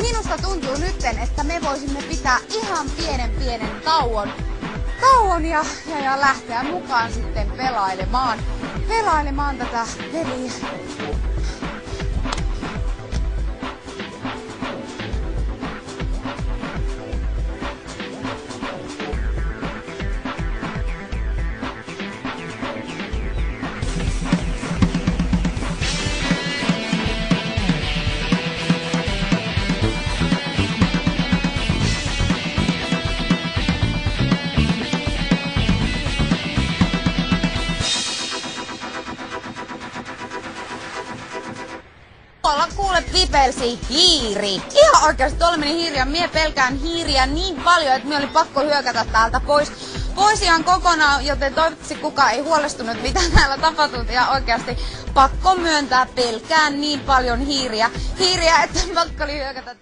minusta tuntuu nytten, että me voisimme pitää ihan pienen tauon ja lähteä mukaan sitten pelailemaan tätä peliä. Tuolla kuule pipelsi hiiri. Ihan oikeasti tuolla meni hiiri ja mie pelkään hiiriä niin paljon, että mie oli pakko hyökätä täältä pois ihan kokonaan, joten toivottavasti kukaan ei huolestunut mitä täällä tapahtuu. Ja oikeasti pakko myöntää pelkään niin paljon hiiriä, että pakko oli hyökätä täältä.